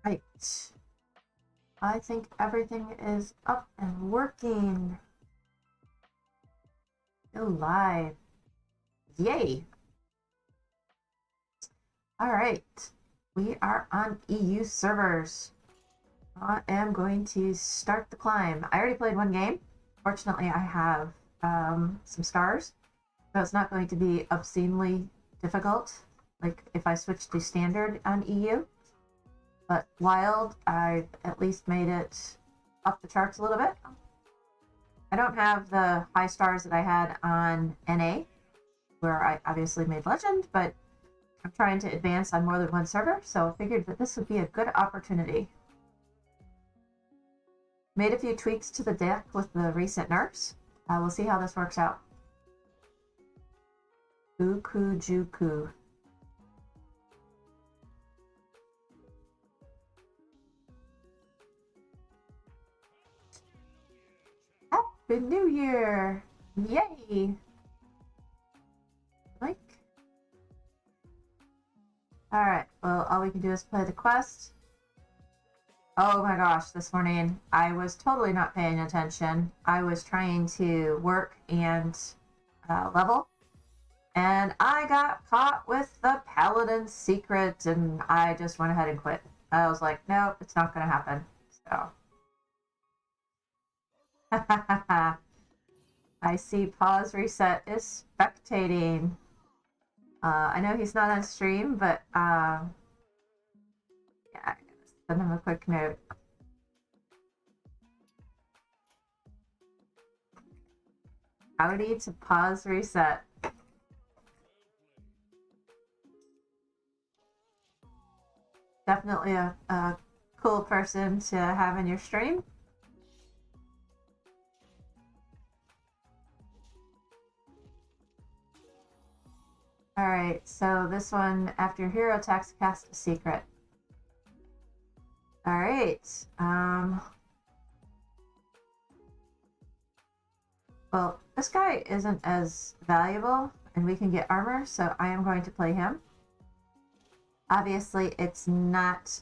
Right. I think everything is up and working. Go live. Yay. All right. We are on EU servers. I am going to start the climb. I already played one game. Fortunately, I have some stars, so it's not going to be obscenely difficult, like if I switch to standard on EU. But wild, I've at least made it up the charts a little bit. I don't have the high stars that I had on NA, where I obviously made legend, but I'm trying to advance on more than one server, so I figured that this would be a good opportunity. Made a few tweaks to the deck with the recent nerfs. We'll see how this works out. Ukujuku. Happy New Year! Yay! Like. Alright, well, all we can do is play the quest. Oh my gosh, this morning I was totally not paying attention. I was trying to work and level, and I got caught with the Paladin's secret, and I just went ahead and quit. I was like, nope, it's not going to happen. So. I see pause reset is spectating. I know he's not on stream, but yeah, I'm gonna send him a quick note. Howdy to pause reset. Definitely a cool person to have in your stream. Alright, so this one, after hero attacks, cast a secret. Alright, well, this guy isn't as valuable, and we can get armor, so I am going to play him. Obviously, it's not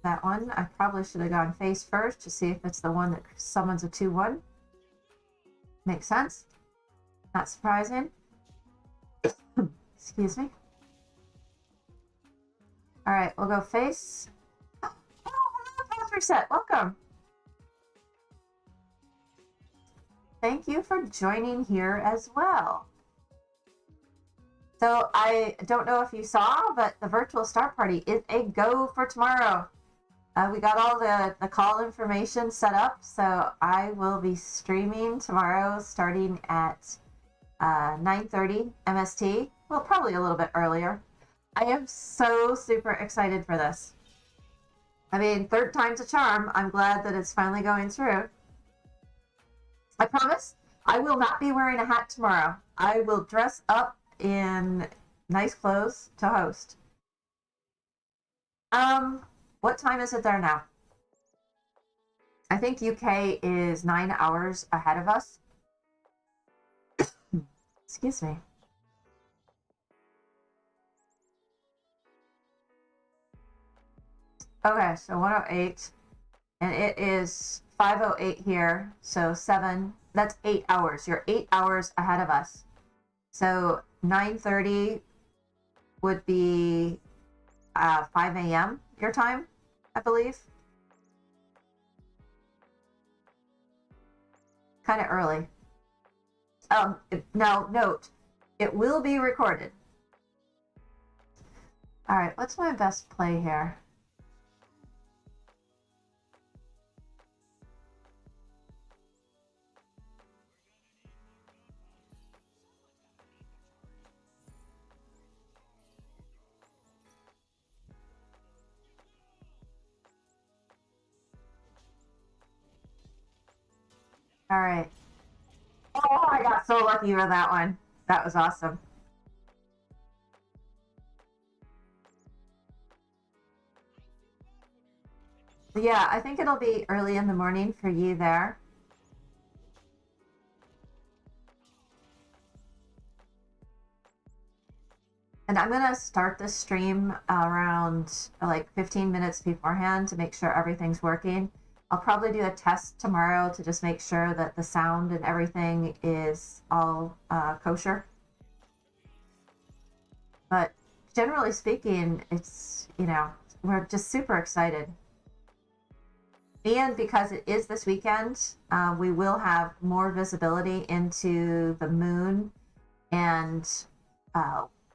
that one. I probably should have gone face first to see if it's the one that summons a 2-1. Makes sense. Not surprising. Excuse me. Alright, we'll go face. Oh, hello, pause reset. Welcome. Thank you for joining here as well. So I don't know if you saw, but the virtual start party is a go for tomorrow. We got all the call information set up, so I will be streaming tomorrow starting at 9:30 MST. Well, probably a little bit earlier. I am so super excited for this. I mean, third time's a charm. I'm glad that it's finally going through. I promise I will not be wearing a hat tomorrow. I will dress up in nice clothes to host. What time is it there now? I think UK is 9 hours ahead of us. Excuse me. Okay, so 108, and it is 5:08 here, so 7, that's 8 hours. You're 8 hours ahead of us. So 9:30 would be 5 a.m. your time, I believe. Kind of early. Now, note, it will be recorded. All right, what's my best play here? All right. Oh, I got so lucky with that one. That was awesome. Yeah, I think it'll be early in the morning for you there. And I'm going to start this stream around like 15 minutes beforehand to make sure everything's working. I'll probably do a test tomorrow to just make sure that the sound and everything is all kosher. But generally speaking, it's, we're just super excited. And because it is this weekend, we will have more visibility into the moon, and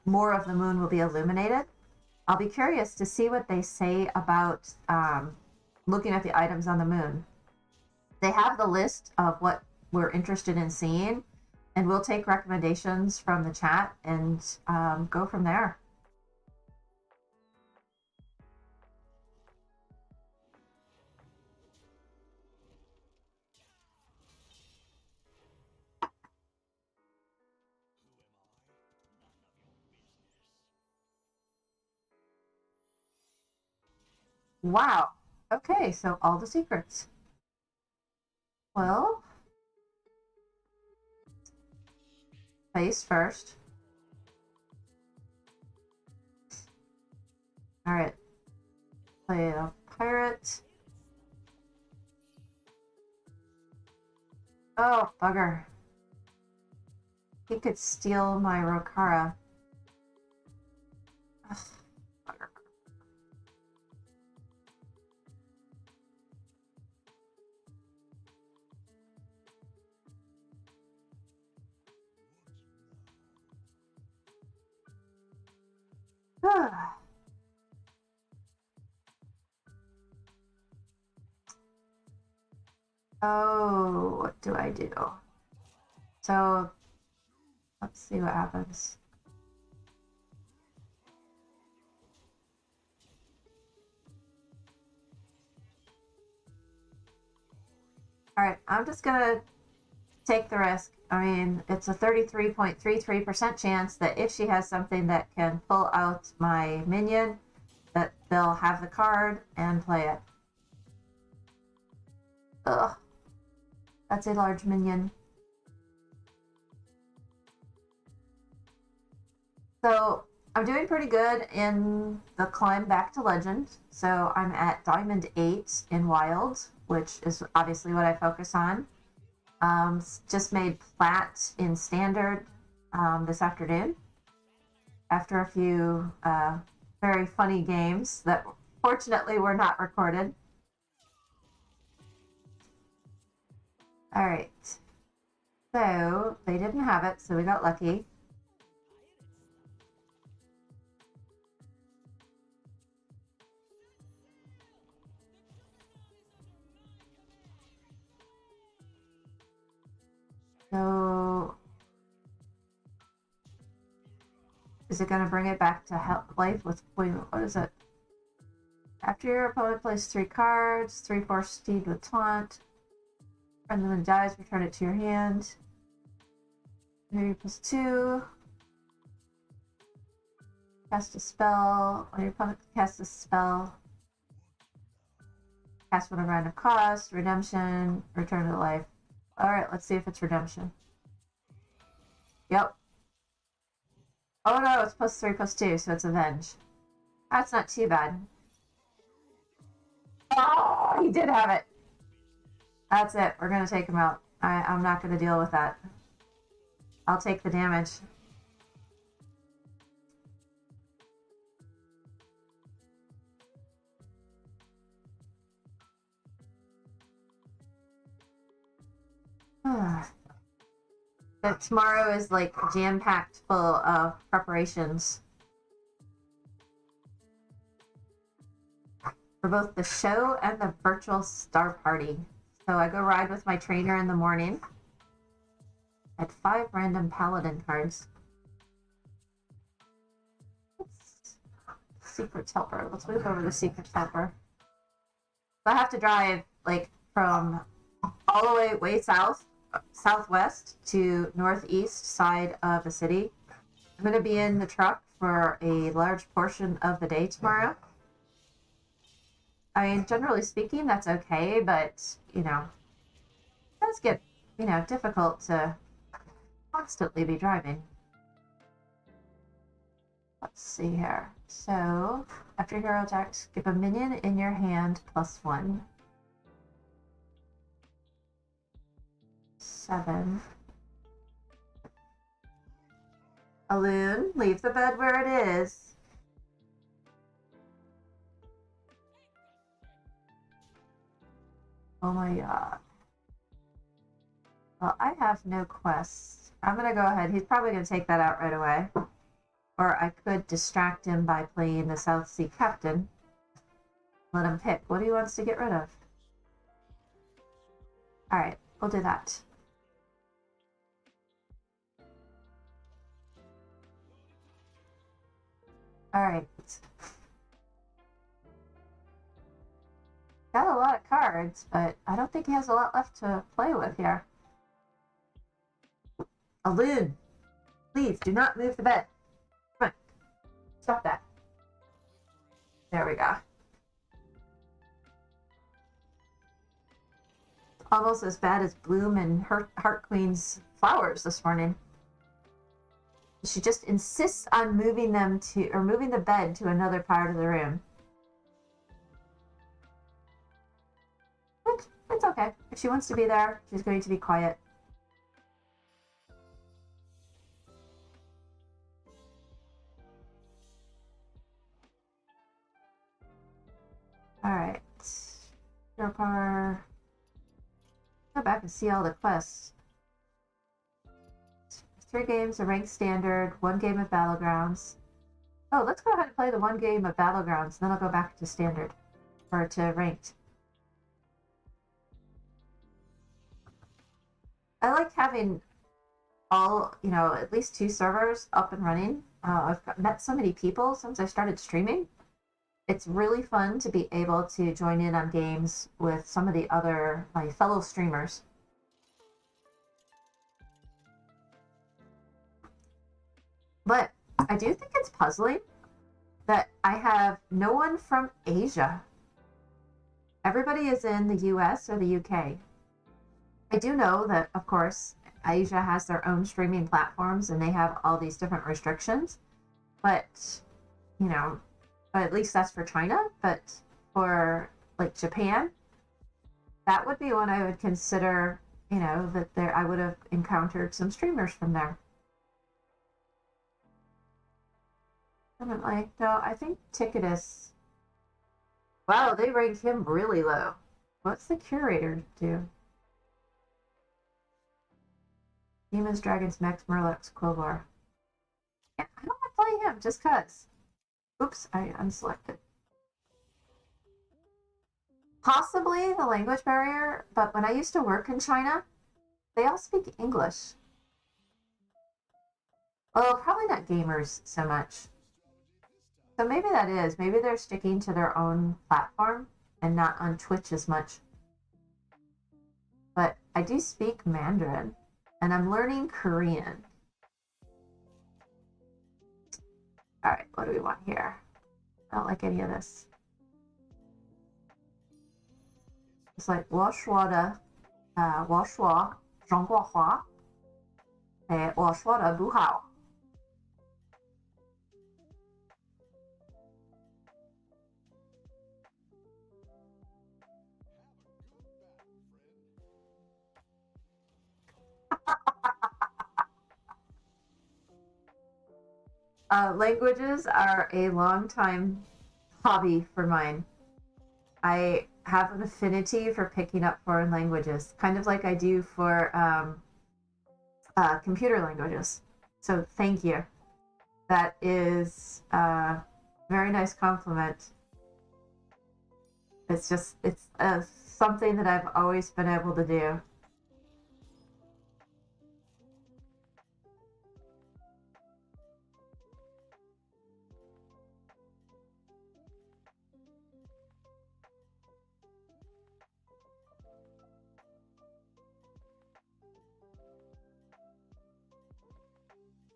more of the moon will be illuminated. I'll be curious to see what they say about looking at the items on the moon. They have the list of what we're interested in seeing, and we'll take recommendations from the chat and go from there. Wow. Okay, so all the secrets. Well, face first. All right. Play a pirate. Oh, bugger. He could steal my Rokara. Ugh, bugger. Oh, what do I do? So, let's see what happens. All right, I'm just gonna take the risk. I mean, it's a 33.33% chance that if she has something that can pull out my minion, that they'll have the card and play it. Ugh. That's a large minion. So I'm doing pretty good in the climb back to legend. So I'm at Diamond 8 in Wild, which is obviously what I focus on. Just made Plat in Standard this afternoon after a few very funny games that fortunately were not recorded. All right. So they didn't have it, so we got lucky. So is it going to bring it back to life with, what is it? After your opponent plays 3 cards, 3/4 steed with taunt, friend then dies, return it to your hand. Maybe +2. Cast a spell. When your opponent casts a spell, cast one of random cost, redemption, return to life. Alright, let's see if it's redemption. Yep. Oh no, it's +3/+2, so it's avenge. That's not too bad. Oh, he did have it. That's it. We're gonna take him out. I'm not gonna deal with that. I'll take the damage. But tomorrow is like jam-packed full of preparations for both the show and the virtual star party. So I go ride with my trainer in the morning at 5 random paladin cards. Secret helper. Let's move over to secret helper. So I have to drive like from all the way southwest to northeast side of the city. I'm going to be in the truck for a large portion of the day tomorrow. I mean, generally speaking, that's okay, but, it does get, difficult to constantly be driving. Let's see here. So, after hero attacks, give a minion in your hand +1. 7. Alun, leave the bed where it is. Oh my god. Well, I have no quests. I'm gonna go ahead. He's probably gonna take that out right away. Or I could distract him by playing the South Sea Captain. Let him pick what he wants to get rid of. Alright, we'll do that. Alright. Got a lot of cards, but I don't think he has a lot left to play with here. Alun, please do not move the bed. Come on. Stop that. There we go. Almost as bad as Bloom and Heart Queen's flowers this morning. She just insists on moving them to, or moving the bed to another part of the room. But it's okay. If she wants to be there, she's going to be quiet. Alright. Hero power. Go back and see all the quests. 3 games of ranked standard, 1 game of battlegrounds. Oh, let's go ahead and play the 1 game of battlegrounds, then I'll go back to standard. Or to ranked. I like having all, at least 2 servers up and running. I've met so many people since I started streaming. It's really fun to be able to join in on games with some of my fellow streamers. But I do think it's puzzling that I have no one from Asia. Everybody is in the US or the UK. I do know that, of course, Asia has their own streaming platforms and they have all these different restrictions. But, but at least that's for China. But for like Japan, that would be one I would consider, that I would have encountered some streamers from there. Definitely. No, I think Ticketus. Wow, they rank him really low. What's the curator do? Demons, Dragons, Mechs, Murlocs, Quillbar. Yeah, I don't want to play him just cuz. Oops, I unselected. Possibly the language barrier, but when I used to work in China, they all speak English. Well, probably not gamers so much. So maybe that is. Maybe they're sticking to their own platform and not on Twitch as much. But I do speak Mandarin, and I'm learning Korean. All right, what do we want here? I don't like any of this. It's like 我说的我说中国话我说的不好Languages are a long time hobby for mine. I have an affinity for picking up foreign languages, kind of like I do for computer languages. So thank you. That is a very nice compliment. It's something that I've always been able to do.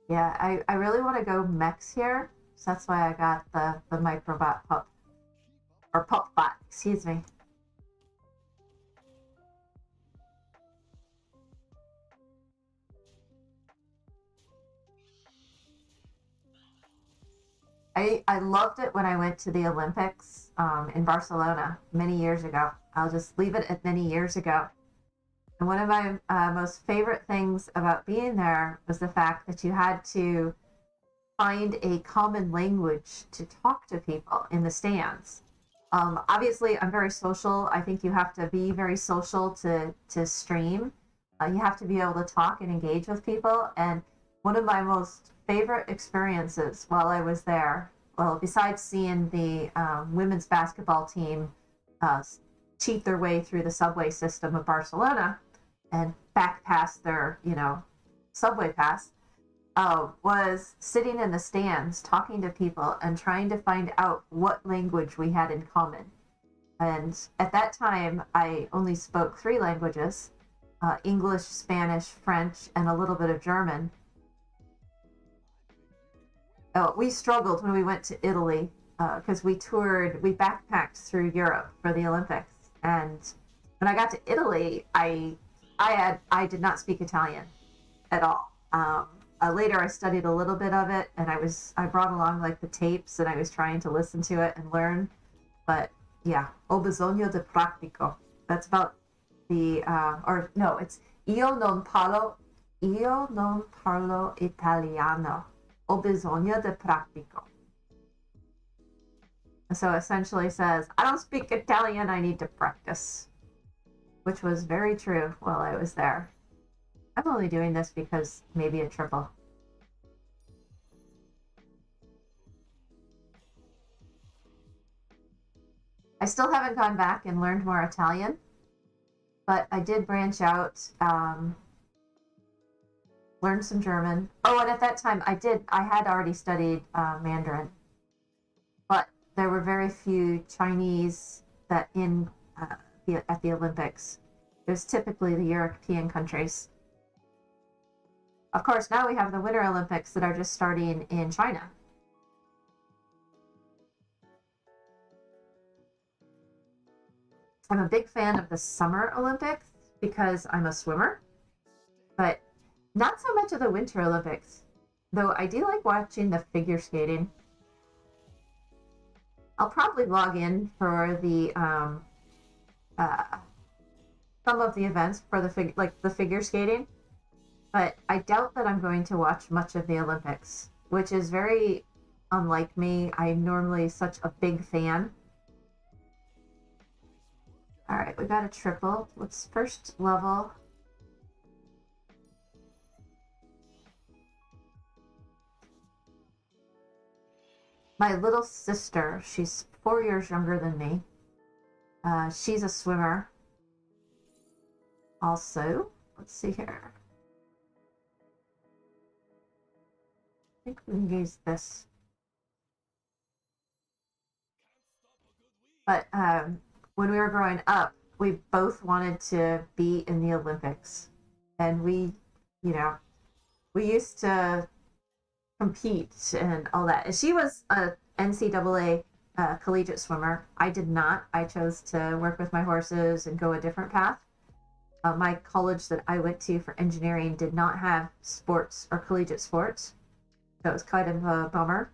Yeah, I really want to go mechs here, so that's why I got the microbot pup. Or pup bot, excuse me. I loved it when I went to the Olympics in Barcelona many years ago. I'll just leave it at many years ago. And one of my most favorite things about being there was the fact that you had to find a common language to talk to people in the stands. Obviously, I'm very social. I think you have to be very social to stream. You have to be able to talk and engage with people. And one of my most favorite experiences while I was there, well, besides seeing the women's basketball team uh, cheat their way through the subway system of Barcelona and back past their, subway pass, was sitting in the stands talking to people and trying to find out what language we had in common. And at that time, I only spoke three languages: English, Spanish, French, and a little bit of German. We struggled when we went to Italy because we backpacked through Europe for the Olympics. And when I got to Italy, I did not speak Italian at all. Later, I studied a little bit of it, and I brought along like the tapes, and I was trying to listen to it and learn. But yeah, ho bisogno di pratico. That's about or no, it's io non parlo italiano. Ho bisogno di pratico. So essentially says, I don't speak Italian, I need to practice. Which was very true while I was there. I'm only doing this because maybe a triple. I still haven't gone back and learned more Italian, but I did branch out, learn some German. Oh, and at that time I had already studied Mandarin, but there were very few Chinese at the Olympics. It was typically the European countries. Of course, now we have the Winter Olympics that are just starting in China. I'm a big fan of the Summer Olympics because I'm a swimmer, but not so much of the Winter Olympics, though I do like watching the figure skating. I'll probably log in for the some of the events for the figure skating, but I doubt that I'm going to watch much of the Olympics, which is very unlike me. I'm normally such a big fan. All right, we got a triple. Let's first level. My little sister, she's 4 years younger than me. She's a swimmer. Also, let's see here. I think we can use this. But when we were growing up, we both wanted to be in the Olympics. And we used to compete and all that. And she was a NCAA collegiate swimmer. I did not. I chose to work with my horses and go a different path. My college that I went to for engineering did not have sports or collegiate sports. So it was kind of a bummer.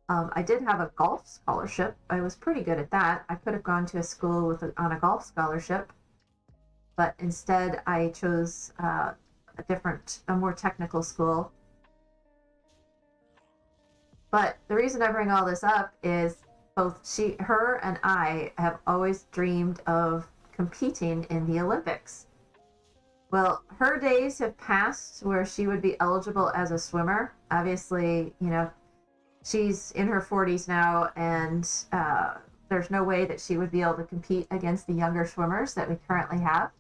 I did have a golf scholarship. I was pretty good at that. I could have gone to a school on a golf scholarship, but instead I chose a more technical school. But the reason I bring all this up is both her and I have always dreamed of competing in the Olympics. Well, her days have passed where she would be eligible as a swimmer. Obviously, she's in her 40s now, and there's no way that she would be able to compete against the younger swimmers that we currently have.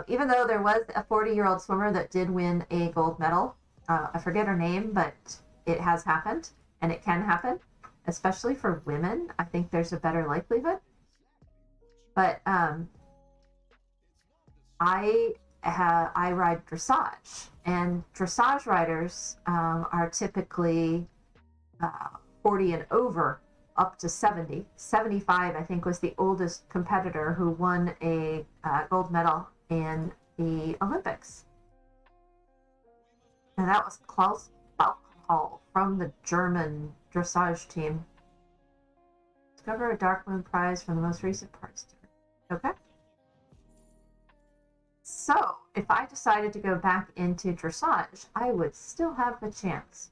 Even though there was a 40-year-old swimmer that did win a gold medal. I forget her name, but it has happened, and it can happen, especially for women. I think there's a better likelihood. But I ride dressage, and dressage riders are typically 40 and over, up to 70. 75, I think, was the oldest competitor who won a gold medal in the Olympics. And that was Klaus Bauch. call from the German dressage team. Discover a Dark Moon prize from the most recent parts. Okay. So, if I decided to go back into dressage, I would still have the chance.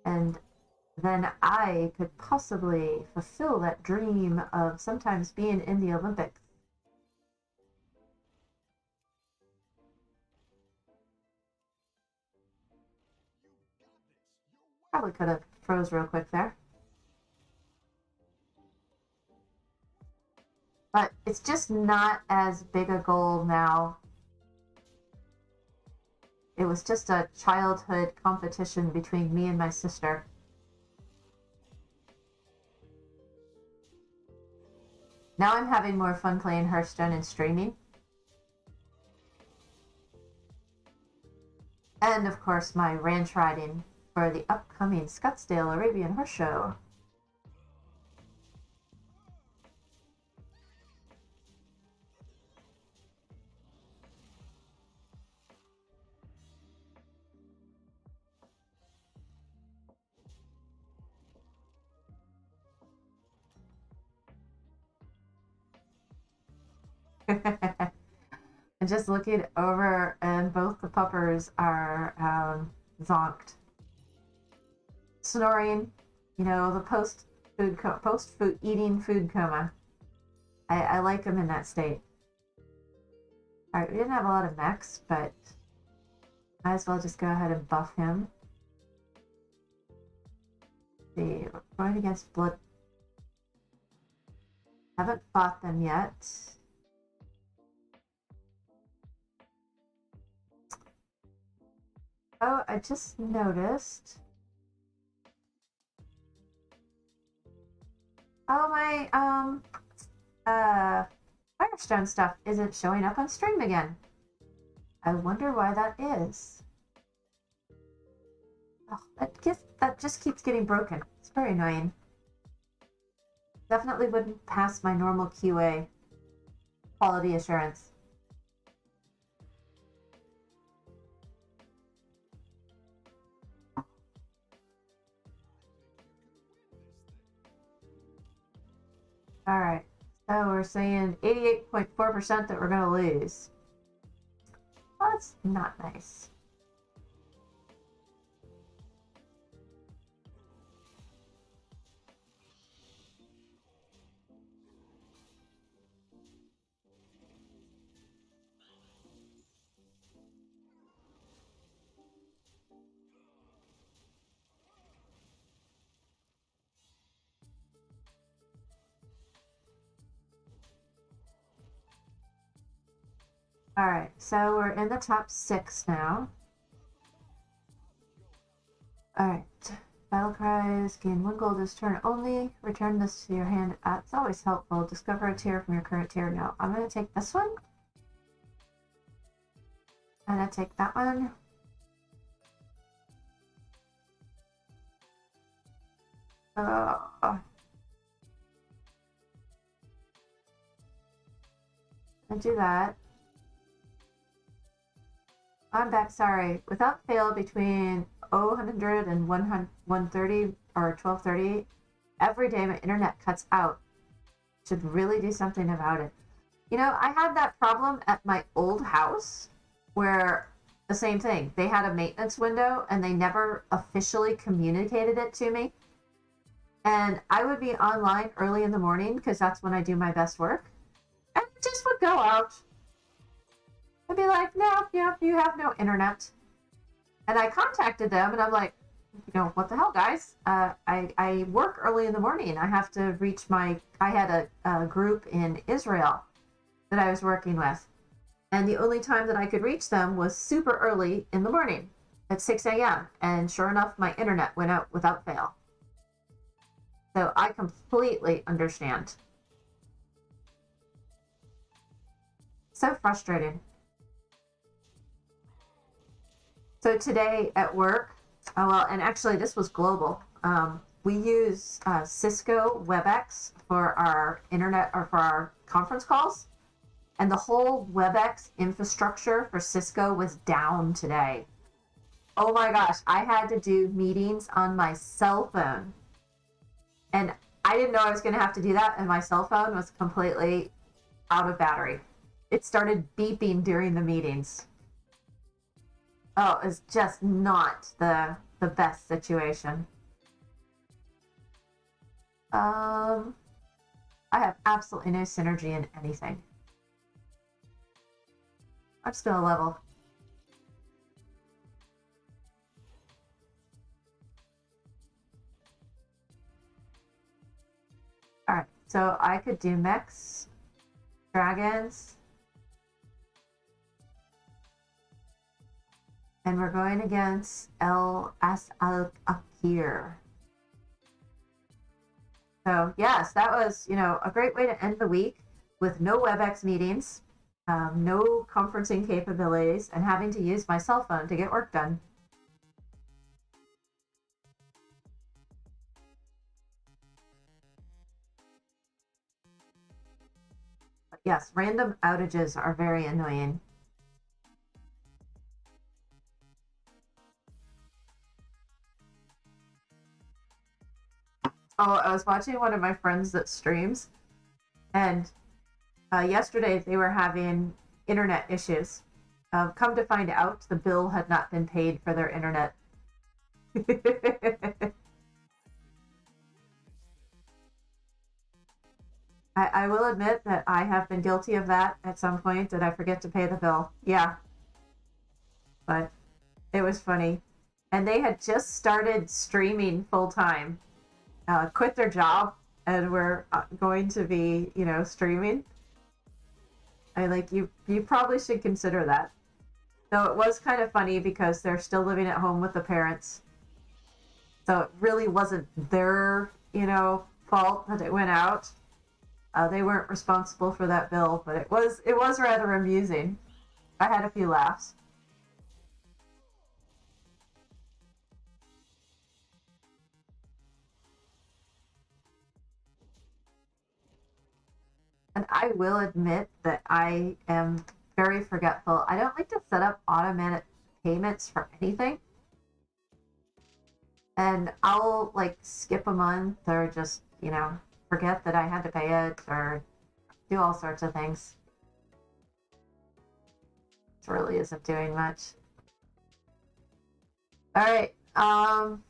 And then I could possibly fulfill that dream of sometimes being in the Olympics. Probably could have froze real quick there. But it's just not as big a goal now. It was just a childhood competition between me and my sister. Now I'm having more fun playing Hearthstone and streaming. And of course my ranch riding for the upcoming Scottsdale Arabian Horse Show. And just looking over, and both the puppers are zonked, snoring. You know, the post food eating food coma. I like them in that state. All right, we didn't have a lot of mechs, but might as well just go ahead and buff him. Let's see, we're going against blood. Haven't fought them yet. Oh, I just noticed. Oh, my Firestone stuff isn't showing up on stream again. I wonder why that is. Oh, that just keeps getting broken. It's very annoying. Definitely wouldn't pass my normal QA quality assurance. All right, so we're saying 88.4% that we're going to lose. Well, that's not nice. All right, so we're in the top 6 now. All right, battle cries, gain 1 gold this turn only. Return this to your hand. It's always helpful. Discover a tier from your current tier. No, I'm going to take this one. I'm going to take that one. And do that. I'm back, sorry. Without fail, between 100 and 130 or 12:30 every day, my internet cuts out. Should really do something about it. You know, I had that problem at my old house where the same thing. They had a maintenance window and they never officially communicated it to me. And I would be online early in the morning because that's when I do my best work. And it just would go out. I'd be like, no, you have no internet. And I contacted them and I'm like, you know, what the hell, guys? I work early in the morning. I have to reach I had a group in Israel that I was working with. And the only time that I could reach them was super early in the morning at 6 a.m. And sure enough, my internet went out without fail. So I completely understand. So frustrating. So today at work, and actually this was global. We use Cisco WebEx for our internet or for our conference calls. And the whole WebEx infrastructure for Cisco was down today. Oh my gosh, I had to do meetings on my cell phone. And I didn't know I was going to have to do that, and my cell phone was completely out of battery. It started beeping during the meetings. Oh, it's just not the best situation. I have absolutely no synergy in anything. I'm still a level. Alright, so I could do mechs, dragons, and we're going against El As Al Akir. So yes, that was, a great way to end the week with no WebEx meetings, no conferencing capabilities, and having to use my cell phone to get work done. But yes, random outages are very annoying. Oh, I was watching one of my friends that streams, and yesterday they were having internet issues. Come to find out, the bill had not been paid for their internet. I will admit that I have been guilty of that at some point. Did I forget to pay the bill? Yeah, but it was funny. And they had just started streaming full time, quit their job, and were going to be, streaming. You probably should consider that. Though it was kind of funny because they're still living at home with the parents. So it really wasn't their, fault that it went out. They weren't responsible for that bill, but it was rather amusing. I had a few laughs. And I will admit that I am very forgetful. I don't like to set up automatic payments for anything. And I'll like skip a month or just, forget that I had to pay it or do all sorts of things. It really isn't doing much. All right. I'm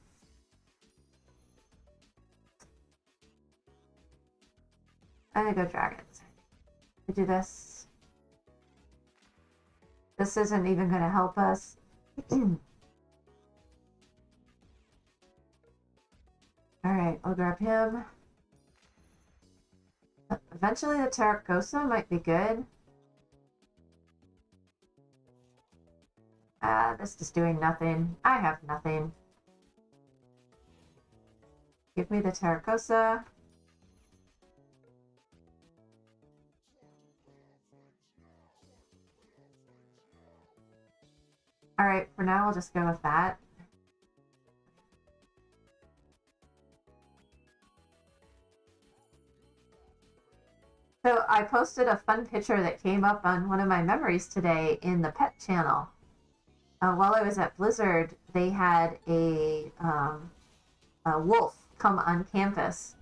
gonna go dragons. We do this. This isn't even gonna help us. All right, I'll grab him. Eventually the Taragosa might be good. This is doing nothing. I have nothing. Give me the Taragosa. Alright, for now we'll just go with that. So I posted a fun picture that came up on one of my memories today in the pet channel. While I was at Blizzard, they had a wolf come on campus,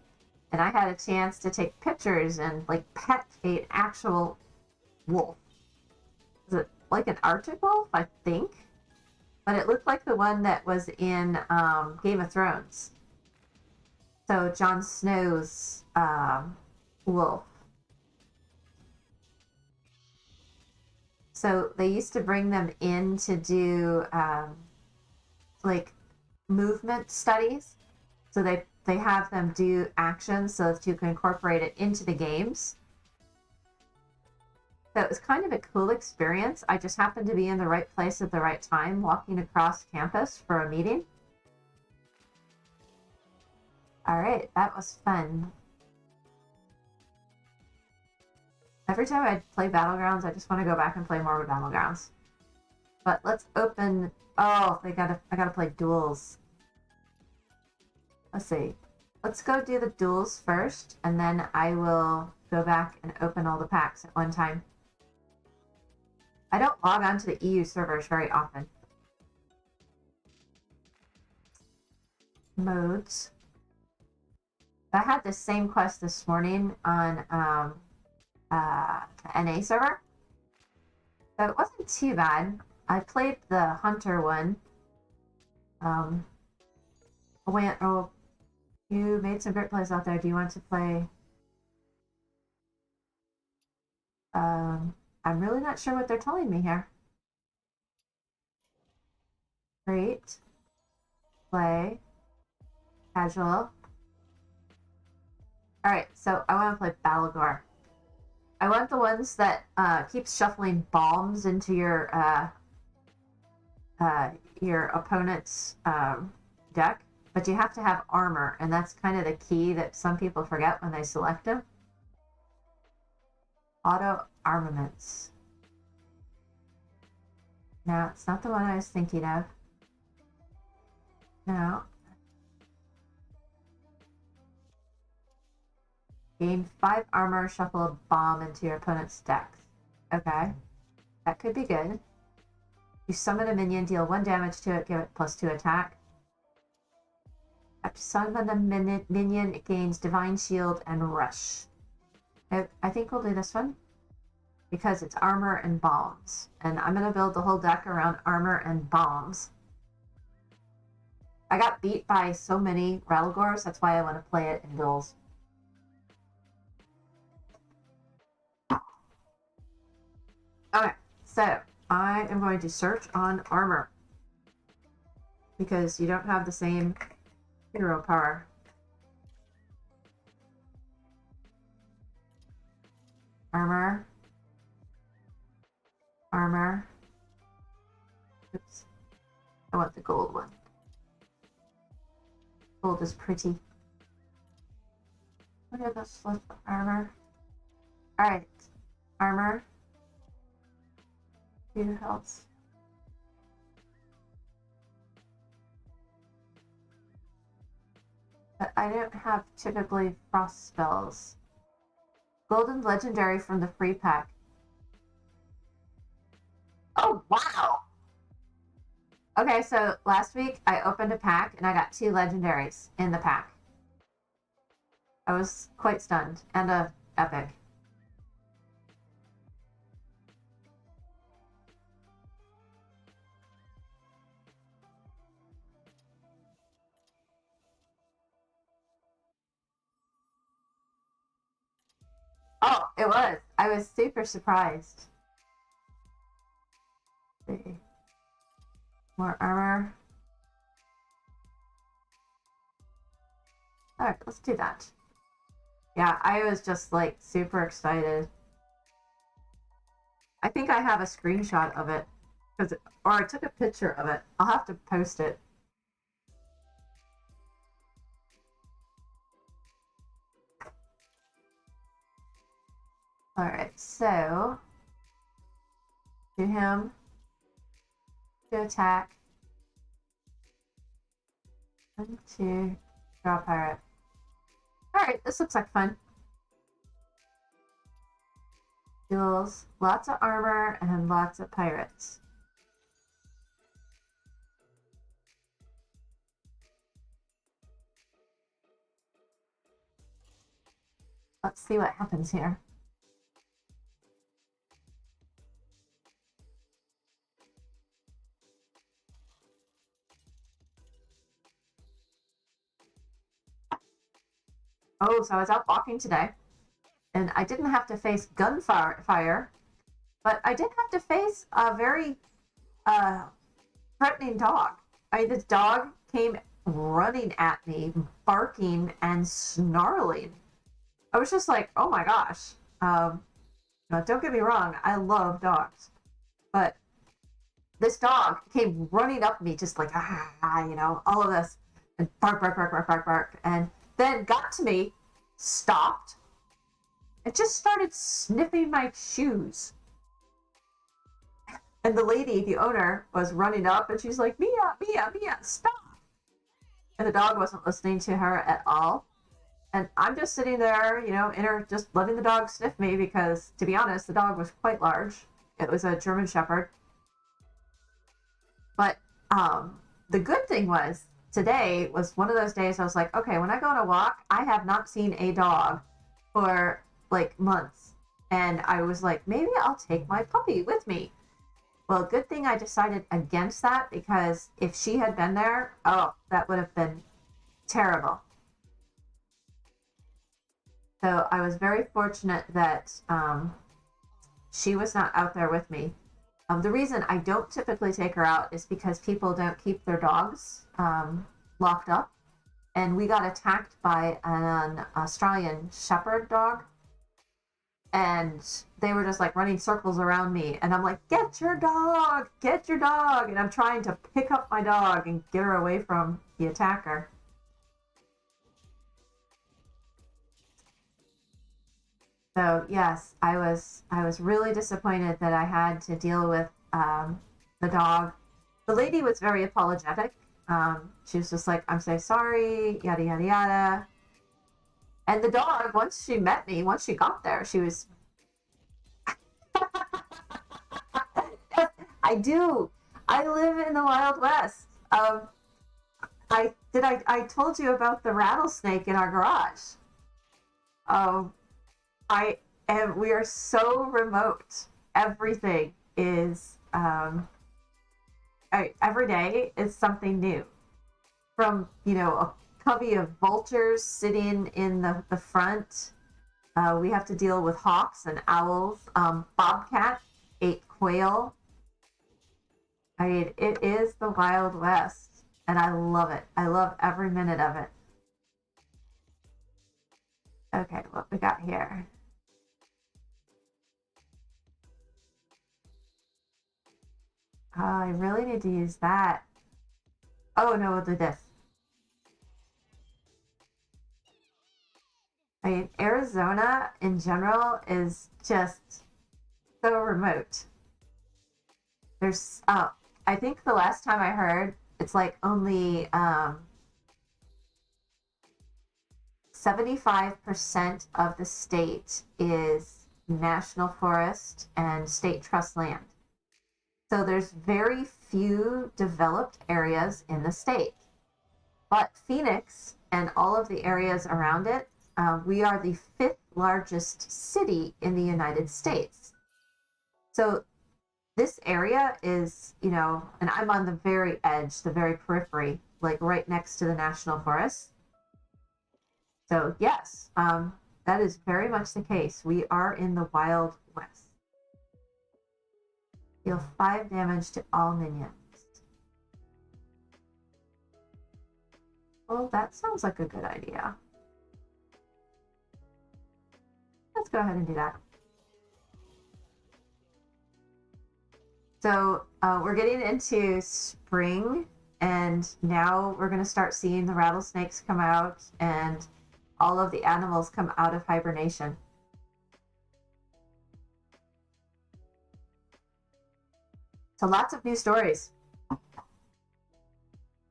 and I had a chance to take pictures and like pet an actual wolf. Is it like an Arctic wolf? I think, but it looked like the one that was in Game of Thrones. So Jon Snow's wolf. So they used to bring them in to do like movement studies. So they have them do actions so that you can incorporate it into the games. So it was kind of a cool experience. I just happened to be in the right place at the right time, walking across campus for a meeting. All right, that was fun. Every time I play Battlegrounds, I just want to go back and play more with Battlegrounds. But let's open. Oh, I gotta play duels. Let's see. Let's go do the duels first, and then I will go back and open all the packs at one time. I don't log on to the EU servers very often. modes. I had the same quest this morning on the NA server. So it wasn't too bad. I played the hunter one. You made some great plays out there. Do you want to play? I'm really not sure what they're telling me here. Great. Play. Casual. Alright, so I want to play Balagor. I want the ones that keep shuffling bombs into your opponent's deck, but you have to have armor, and that's kind of the key that some people forget when they select them. Auto armaments. No, it's not the one I was thinking of. No. Gain 5 armor, shuffle a bomb into your opponent's deck. Okay. That could be good. You summon a minion, deal 1 damage to it, give it +2 attack. After summon a minion, it gains Divine Shield and Rush. I think we'll do this one because it's armor and bombs. And I'm going to build the whole deck around armor and bombs. I got beat by so many Ralgors, that's why I want to play it in duels. Okay, so I am going to search on armor because you don't have the same hero power. Armor. Armor. Oops. I want the gold one. Gold is pretty. Look at this list of armor. Alright. Armor. 2 health. But I don't have typically frost spells. Golden legendary from the free pack. Oh, wow! Okay, so last week I opened a pack and I got 2 legendaries in the pack. I was quite stunned. And a epic. Oh, it was. I was super surprised. Let's see. More armor. Alright, let's do that. Yeah, I was just like super excited. I think I have a screenshot of it. Or I took a picture of it. I'll have to post it. Alright, so do him. To attack. 1, 2, draw pirate. Alright, this looks like fun. Duels, lots of armor, and lots of pirates. Let's see what happens here. Oh, so I was out walking today, and I didn't have to face gunfire, but I did have to face a very threatening dog. This dog came running at me, barking and snarling. I was just like, oh my gosh. Now, don't get me wrong, I love dogs, but this dog came running up me just like, all of this, and bark, bark, bark, bark, bark, bark, and then got to me, stopped, and just started sniffing my shoes. And the lady, the owner, was running up, and she's like, Mia, Mia, Mia, stop. And the dog wasn't listening to her at all. And I'm just sitting there, just letting the dog sniff me because, to be honest, the dog was quite large. It was a German Shepherd. But the good thing was, today was one of those days I was like, okay, when I go on a walk, I have not seen a dog for like months. And I was like, maybe I'll take my puppy with me. Well, good thing I decided against that, because if she had been there, oh, that would have been terrible. So I was very fortunate that she was not out there with me. The reason I don't typically take her out is because people don't keep their dogs locked up. And we got attacked by an Australian Shepherd dog. And they were just like running circles around me. And I'm like, get your dog, get your dog. And I'm trying to pick up my dog and get her away from the attacker. So yes, I was really disappointed that I had to deal with the dog. The lady was very apologetic. She was just like, "I'm so sorry," yada yada yada. And the dog, once she met me, once she got there, she was. I do. I live in the Wild West. I told you about the rattlesnake in our garage. Um, I am. We are so remote. Everything is. Every day is something new. From a covey of vultures sitting in the front. We have to deal with hawks and owls. Bobcat ate quail. I mean, it is the Wild West, and I love it. I love every minute of it. Okay, what we got here? Oh, I really need to use that. Oh, no, we'll do this. I mean, Arizona in general is just so remote. There's, I think the last time I heard, it's like only 75% of the state is national forest and state trust land. So there's very few developed areas in the state. But Phoenix and all of the areas around it, we are the fifth largest city in the United States. So this area is, and I'm on the very edge, the very periphery, like right next to the national forest. So yes, that is very much the case. We are in the Wild West. Deal 5 damage to all minions. Well, that sounds like a good idea. Let's go ahead and do that. So we're getting into spring, and now we're going to start seeing the rattlesnakes come out and all of the animals come out of hibernation. So lots of new stories.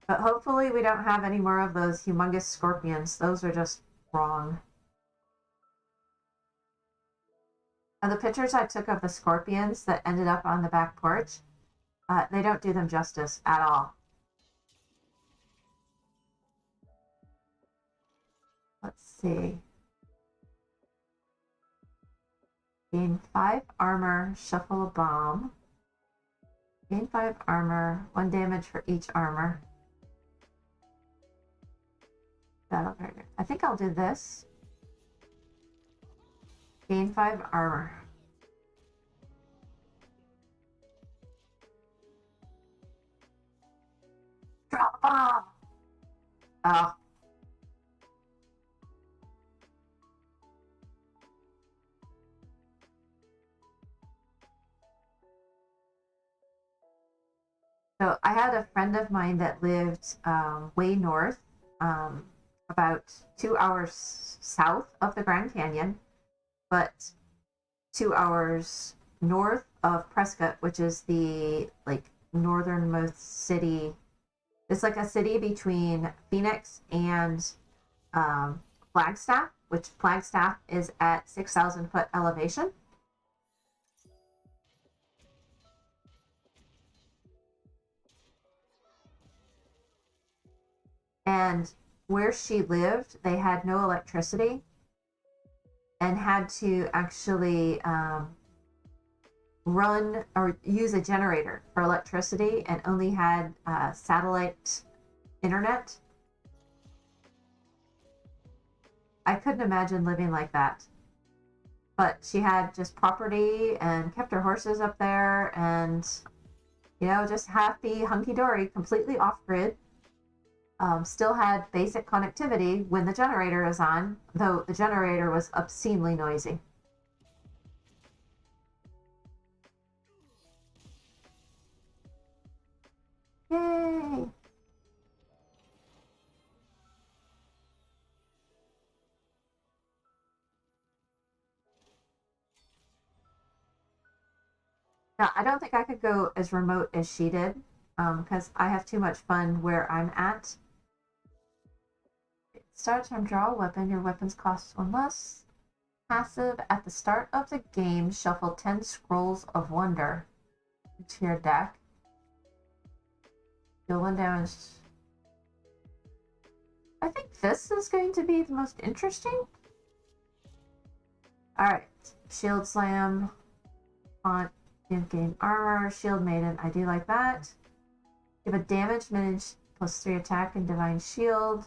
But hopefully we don't have any more of those humongous scorpions. Those are just wrong. And the pictures I took of the scorpions that ended up on the back porch, they don't do them justice at all. Let's see. Gain 5 armor, shuffle a bomb. Gain 5 armor, 1 damage for each armor. That'll hurt. I think I'll do this. Gain 5 armor. Drop a bomb! Oh. So I had a friend of mine that lived way north, about 2 hours south of the Grand Canyon, but 2 hours north of Prescott, which is the like northernmost city. It's like a city between Phoenix and Flagstaff, which Flagstaff is at 6,000 foot elevation. And where she lived, they had no electricity and had to actually run or use a generator for electricity and only had satellite internet. I couldn't imagine living like that. But she had just property and kept her horses up there and, just happy, hunky dory, completely off grid. Still had basic connectivity when the generator was on, though the generator was obscenely noisy. Yay! Now, I don't think I could go as remote as she did because I have too much fun where I'm at. Start time, draw a weapon. Your weapons cost one less. Passive, at the start of the game, shuffle 10 Scrolls of Wonder into your deck. Deal 1 damage. I think this is going to be the most interesting. Alright. Shield Slam. Font. Gain armor. Shield Maiden. I do like that. Give a damage manage +3 attack and Divine Shield.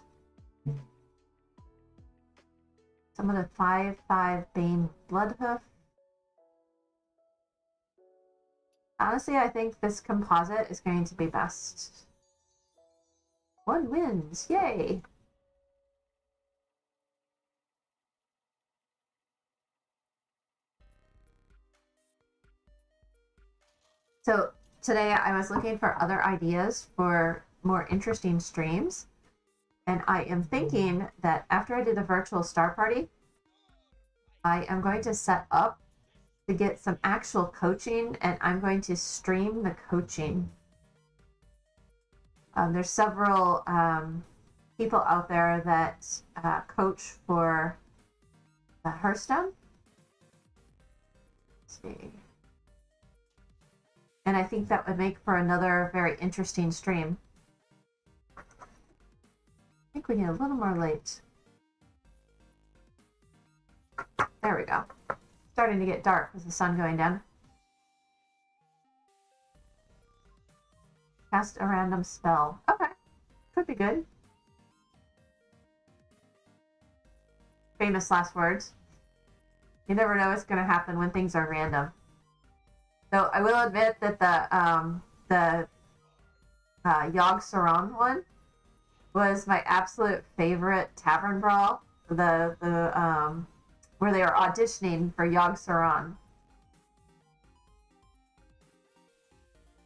Summon a 5/5 Bane Bloodhoof. Honestly, I think this composite is going to be best. 1 wins. Yay! So today I was looking for other ideas for more interesting streams. And I am thinking that after I do the virtual star party, I am going to set up to get some actual coaching and I'm going to stream the coaching. There's several people out there that coach for Hearthstone. Let's see. And I think that would make for another very interesting stream. I think we need a little more light. There we go. Starting to get dark with the sun going down. Cast a random spell. Okay. Could be good. Famous last words. You never know what's going to happen when things are random. So I will admit that the Yogg Saron one was my absolute favorite tavern brawl. The where they are auditioning for Yogg Saron.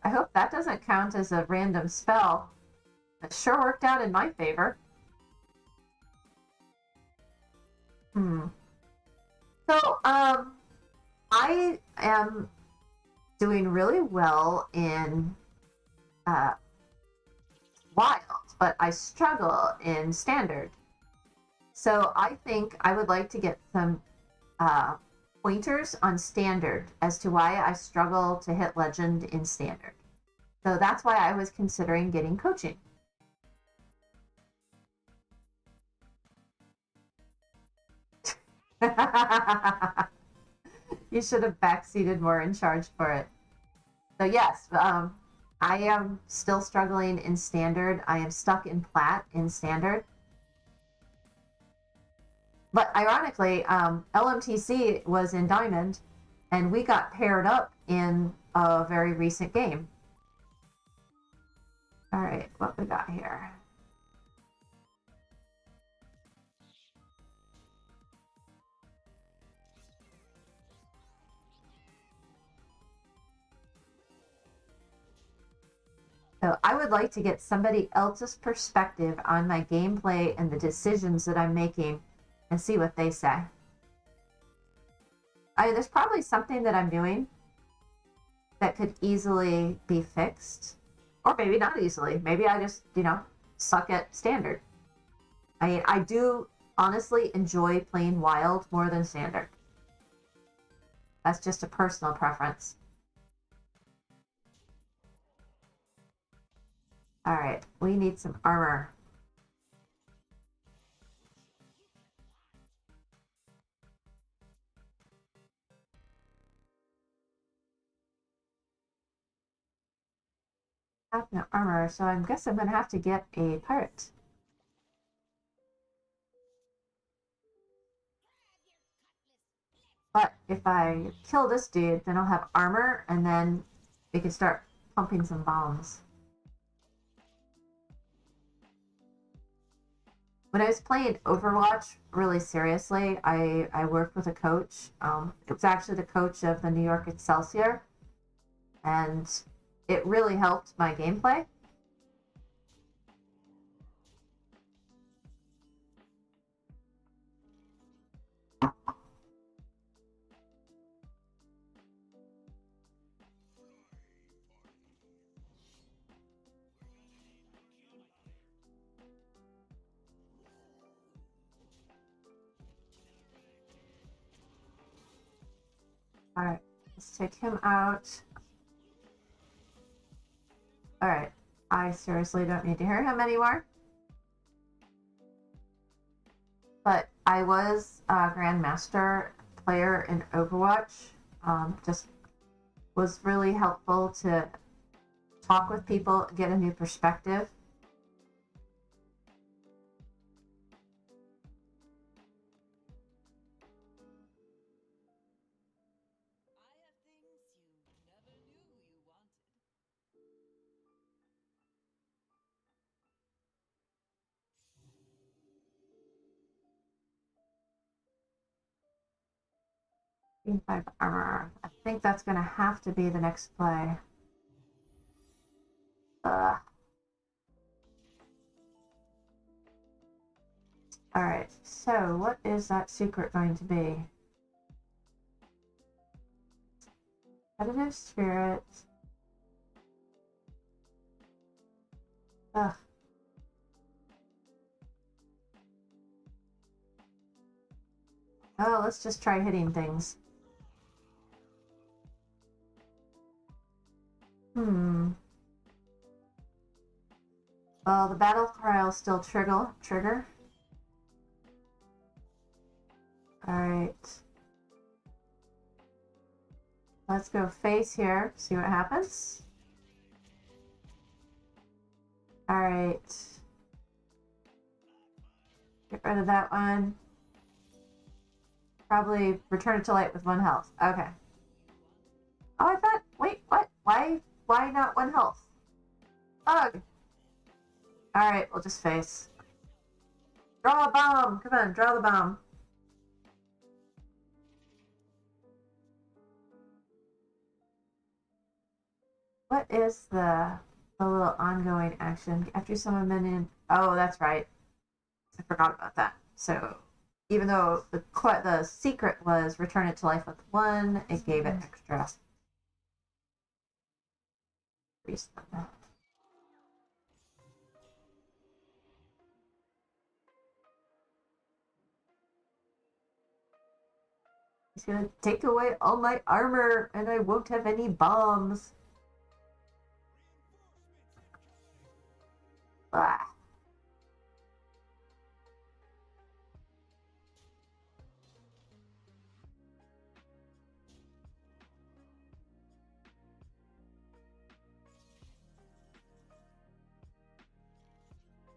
I hope that doesn't count as a random spell. It sure worked out in my favor. So I am doing really well in wild, but I struggle in standard. So I think I would like to get some pointers on standard as to why I struggle to hit legend in standard. So that's why I was considering getting coaching. You should have backseated more in charge for it. So yes, I am still struggling in standard. I am stuck in plat in standard. But ironically, LMTC was in diamond, and we got paired up in a very recent game. All right, what we got here? So I would like to get somebody else's perspective on my gameplay and the decisions that I'm making and see what they say. There's probably something that I'm doing that could easily be fixed, or maybe not easily. Maybe I just, suck at standard. I do honestly enjoy playing wild more than standard. That's just a personal preference. All right, we need some armor. have no armor, so I guess I'm gonna have to get a pirate. But if I kill this dude, then I'll have armor, and then we can start pumping some bombs. When I was playing Overwatch really seriously, I worked with a coach. It was actually the coach of the New York Excelsior, and it really helped my gameplay. All right, let's take him out. All right, I seriously don't need to hear him anymore. But I was a Grandmaster player in Overwatch. Just was really helpful to talk with people, get a new perspective. Five armor. I think that's going to have to be the next play. Ugh. All right, so what is that secret going to be? Competitive spirit. Ugh. Oh, let's just try hitting things. Well, the battle cry will still trigger. All right. Let's go face here, see what happens. All right. Get rid of that one. Probably return it to light with 1 health. Okay. Oh, I thought, wait, what? Why not 1 health? Ugh. All right, we'll just face. Draw a bomb. Come on, draw the bomb. What is the little ongoing action after you summon a minion? Oh, that's right. I forgot about that. So even though the secret was return it to life with 1, it gave it extra. He's gonna take away all my armor, and I won't have any bombs. Ah.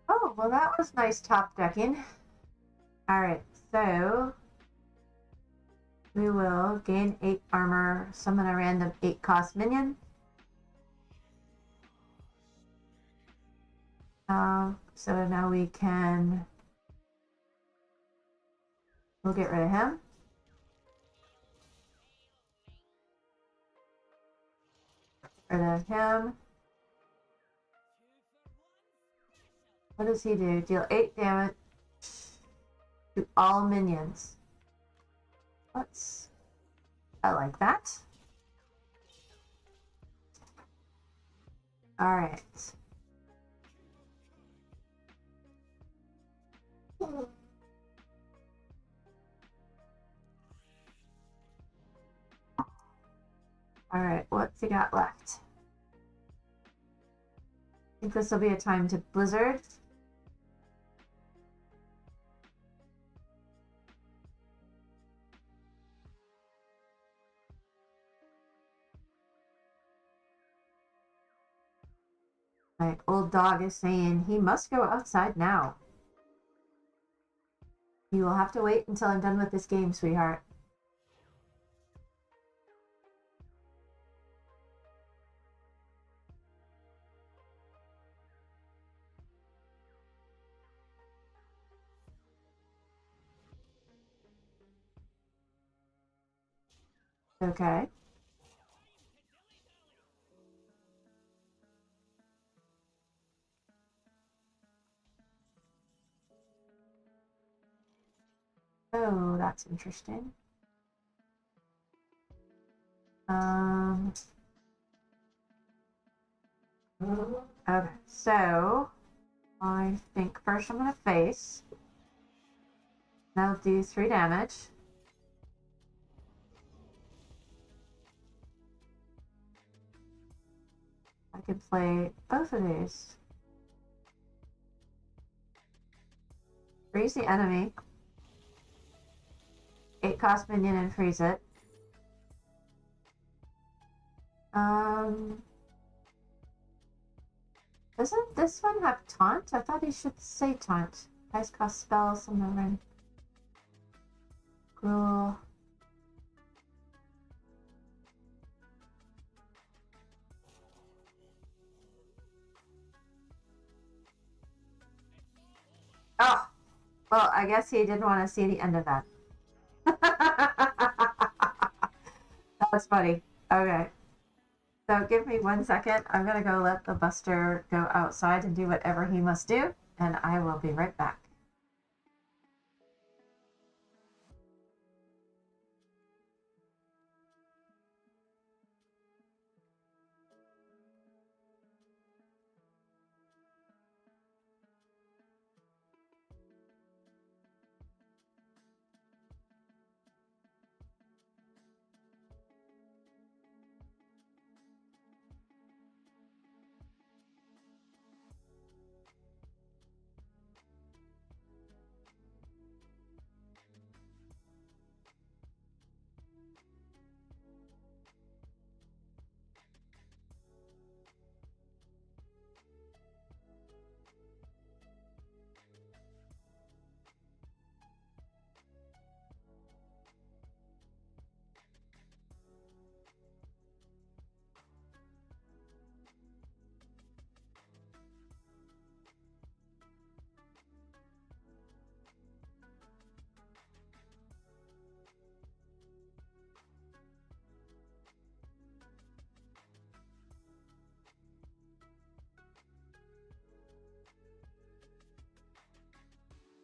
Oh, well, that was nice top decking. All right, so we will gain 8 armor, summon a random 8 cost minion. So now we can, we'll get rid of him. Get rid of him. What does he do? Deal 8 damage to all minions. I like that. All right. All right, what's he got left? I think this will be a time to blizzard. My old dog is saying he must go outside now. You will have to wait until I'm done with this game, sweetheart. Okay. Oh, that's interesting. Okay, so I think first I'm gonna face. That'll do 3 damage. I could play both of these. Freeze the enemy. 8 cost minion and freeze it. Doesn't this one have taunt? I thought he should say taunt. Guys cost spells, some memory. Cool. Oh, well, I guess he didn't want to see the end of that. That was funny. Okay. So give me 1 second. I'm going to go let the Buster go outside and do whatever he must do, and I will be right back.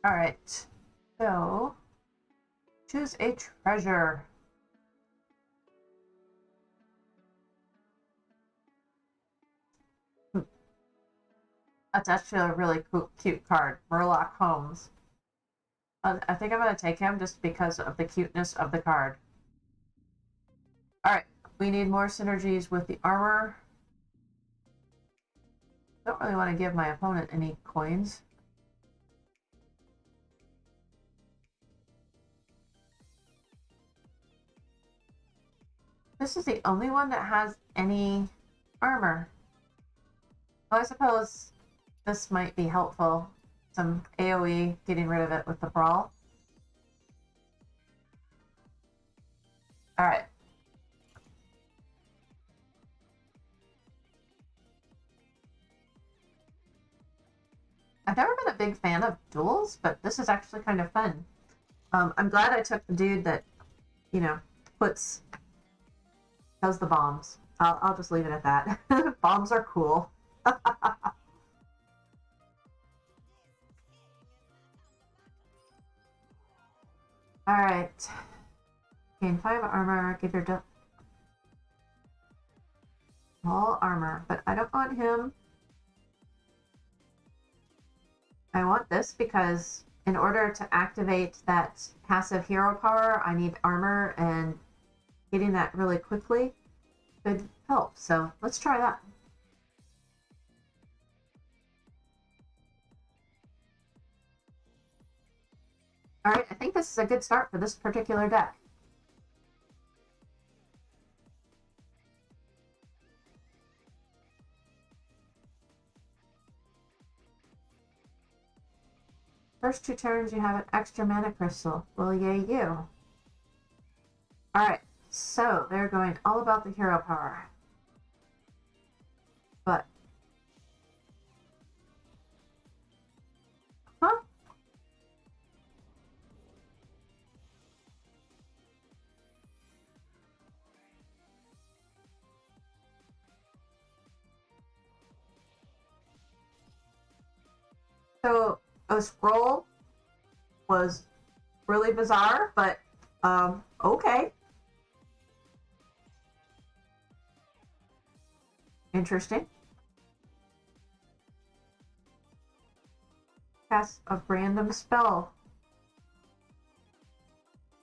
All right. So choose a treasure. That's actually a really cute card. Murloc Holmes. I think I'm going to take him just because of the cuteness of the card. Alright, we need more synergies with the armor. Don't really want to give my opponent any coins. This is the only one that has any armor. Well, I suppose this might be helpful. Some AoE, getting rid of it with the brawl. Alright. I've never been a big fan of duels, but this is actually kind of fun. I'm glad I took the dude that, you know, does the bombs. I'll just leave it at that. Bombs are cool. Alright. Gain 5 armor, give your all armor, but I don't want him. I want this because in order to activate that passive hero power, I need armor, and getting that really quickly could help. So let's try that. Alright, I think this is a good start for this particular deck. first 2 turns you have an extra mana crystal. Well, yay you. Alright, so they're going all about the hero power. But... Huh? So, a scroll was really bizarre, but, okay. Interesting. Cast a random spell.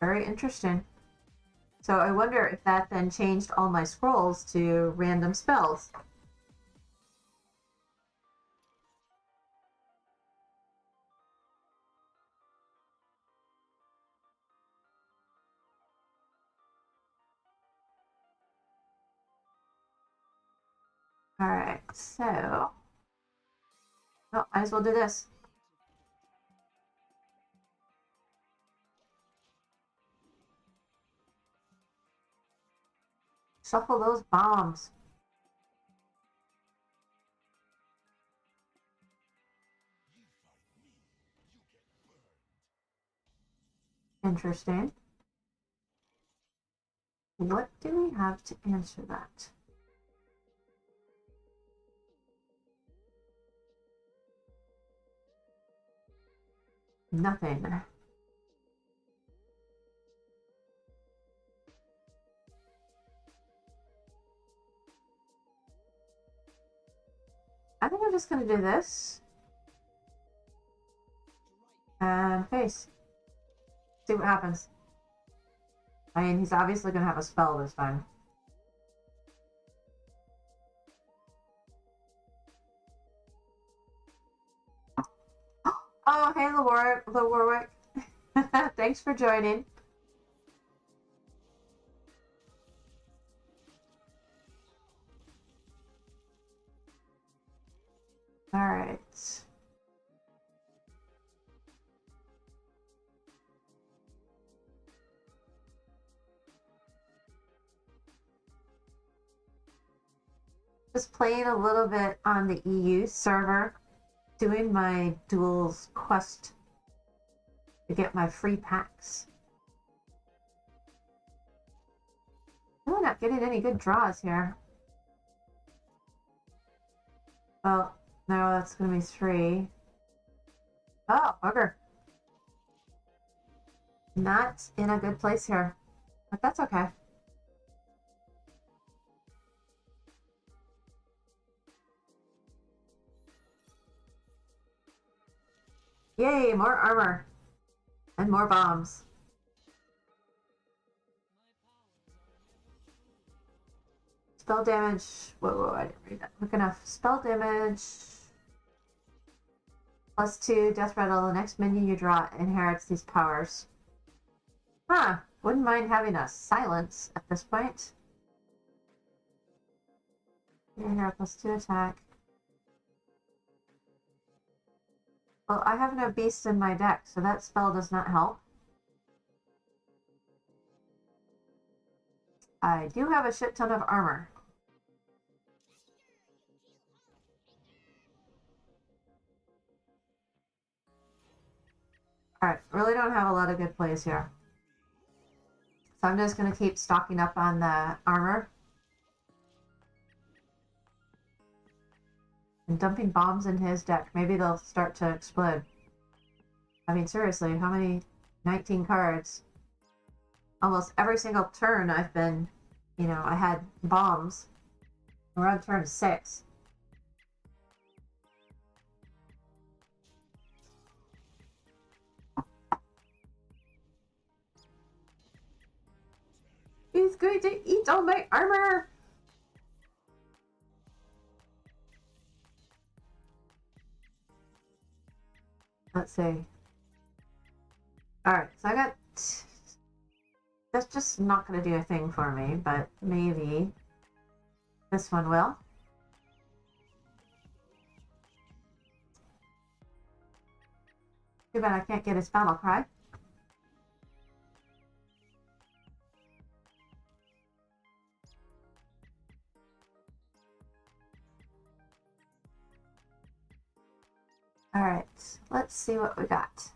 Very interesting. So I wonder if that then changed all my scrolls to random spells. Alright, so... Oh, might as well do this. Shuffle those bombs. Interesting. What do we have to answer that? Nothing. I think I'm just gonna do this. And face. See what happens. I mean, he's obviously gonna have a spell this time. Oh, hey, Warwick. Thanks for joining. Alright. Just playing a little bit on the EU server, doing my duels quest to get my free packs. I'm not getting any good draws here. Oh, no, that's gonna be 3. Oh, bugger. Not in a good place here, but that's okay. Yay, more armor. And more bombs. Spell damage. Whoa, I didn't read that quick enough. Spell damage. +2, death rattle. The next minion you draw inherits these powers. Huh. Wouldn't mind having a silence at this point. You inherit +2 attack. Well, I have no beasts in my deck, so that spell does not help. I do have a shit ton of armor. Alright, really don't have a lot of good plays here. So I'm just going to keep stocking up on the armor. And dumping bombs in his deck. Maybe they'll start to explode. I mean, seriously, how many? 19 cards. Almost every single turn I've been, I had bombs. We're on turn 6. He's going to eat all my armor! Let's see. Alright, so I got... That's just not going to do a thing for me, but maybe this one will. Too bad I can't get his battle cry. All right, let's see what we got.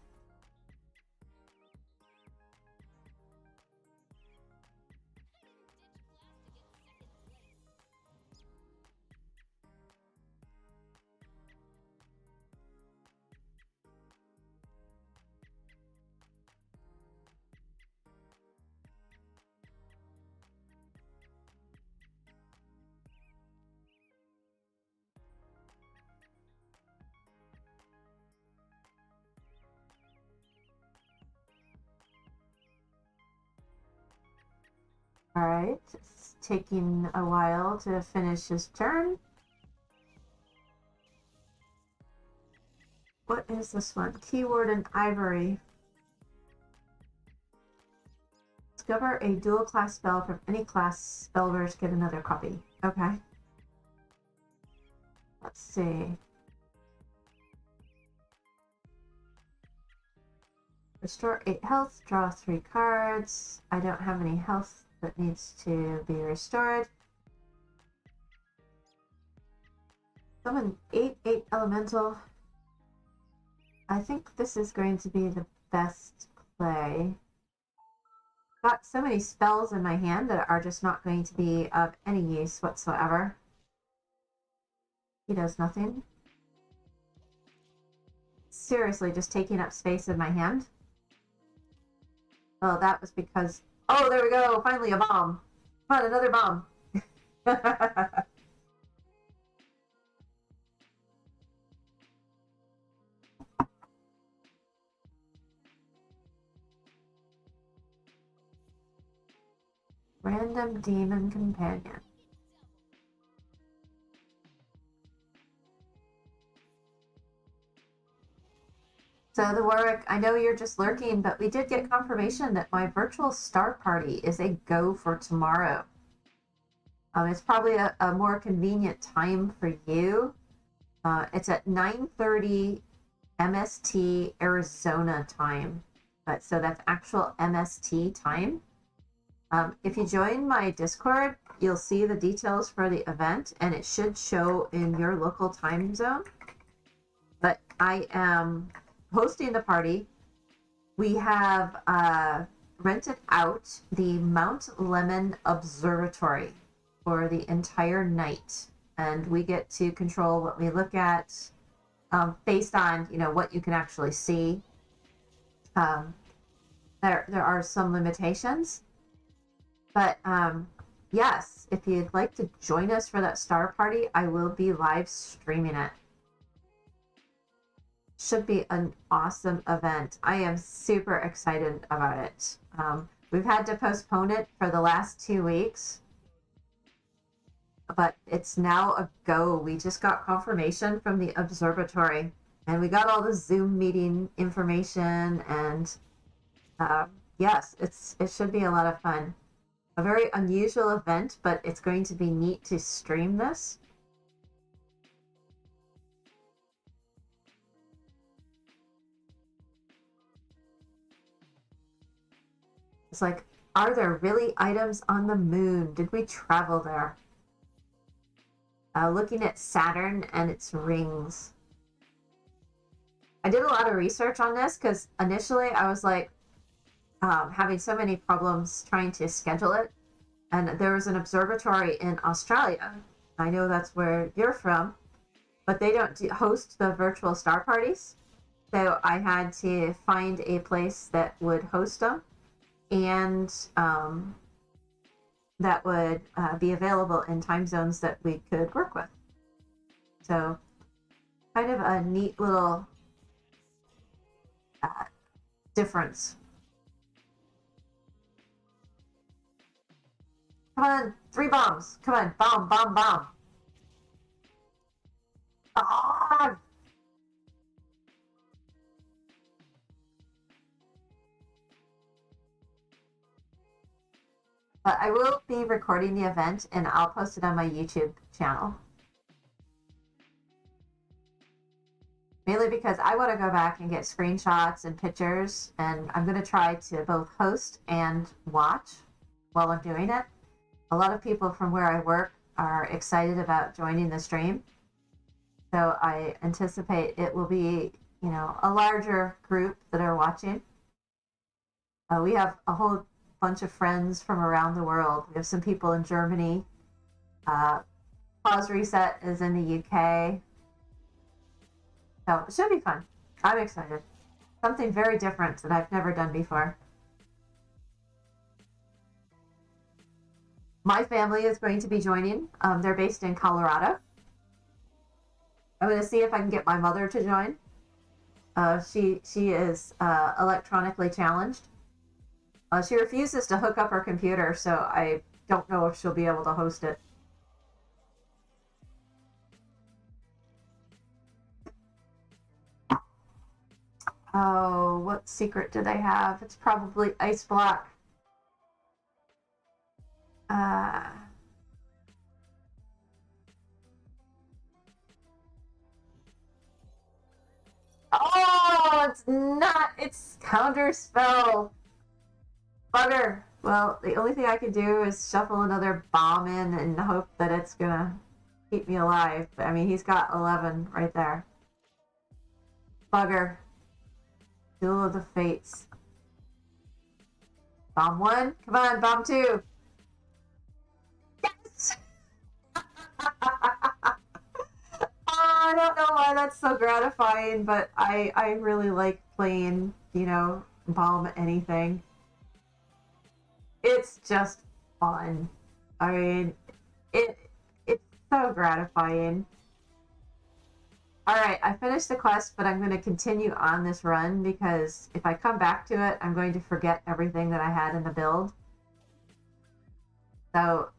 All right, it's taking a while to finish his turn. What is this one? Keyword in Ivory. Discover a dual class spell from any class. Spellverse, get another copy. Okay. Let's see. Restore 8 health, draw 3 cards. I don't have any health that needs to be restored. Summon 8/8 elemental. I think this is going to be the best play. Got so many spells in my hand that are just not going to be of any use whatsoever. He does nothing. Seriously, just taking up space in my hand. Oh, that was because... Oh, there we go! Finally a bomb! Come on, another bomb! Random demon companion. So the Warwick, I know you're just lurking, but we did get confirmation that my virtual star party is a go for tomorrow. It's probably a more convenient time for you. It's at 9:30 MST Arizona time, but so that's actual MST time. If you join my Discord, you'll see the details for the event, and it should show in your local time zone. But I am hosting the party. We have rented out the Mount Lemon Observatory for the entire night, and we get to control what we look at based on what you can actually see. There are some limitations, but yes, if you'd like to join us for that star party, I will be live streaming it. Should be an awesome event. I am super excited about it. We've had to postpone it for the last 2 weeks, but it's now a go. We just got confirmation from the observatory, and we got all the Zoom meeting information, and yes, it should be a lot of fun. A very unusual event, but it's going to be neat to stream this. It's like, are there really items on the moon? Did we travel there? Looking at Saturn and its rings. I did a lot of research on this because initially I was like having so many problems trying to schedule it. And there was an observatory in Australia. I know that's where you're from, but they don't host the virtual star parties. So I had to find a place that would host them, and that would be available in time zones that we could work with. So kind of a neat little difference. Come on, 3 bombs. Come on, bomb, bomb, bomb. Ah! But I will be recording the event, and I'll post it on my YouTube channel. Mainly because I want to go back and get screenshots and pictures, and I'm going to try to both host and watch while I'm doing it. A lot of people from where I work are excited about joining the stream. So I anticipate it will be, a larger group that are watching. We have a whole bunch of friends from around the world. We have some people in Germany. Pause Reset is in the UK. So it should be fun. I'm excited. Something very different that I've never done before. My family is going to be joining. They're based in Colorado. I'm going to see if I can get my mother to join. She is electronically challenged. She refuses to hook up her computer, so I don't know if she'll be able to host it. Oh, what secret do they have? It's probably Ice Block. Oh, it's not. It's Counterspell. Bugger. Well, the only thing I can do is shuffle another bomb in and hope that it's gonna keep me alive. But, I mean, he's got 11 right there. Bugger. Duel of the Fates. Bomb 1? Come on, bomb 2. Yes! I don't know why that's so gratifying, but I really like playing, bomb anything. It's just fun. I mean, it's so gratifying. Alright, I finished the quest, but I'm going to continue on this run because if I come back to it, I'm going to forget everything that I had in the build. So,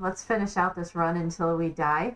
let's finish out this run until we die.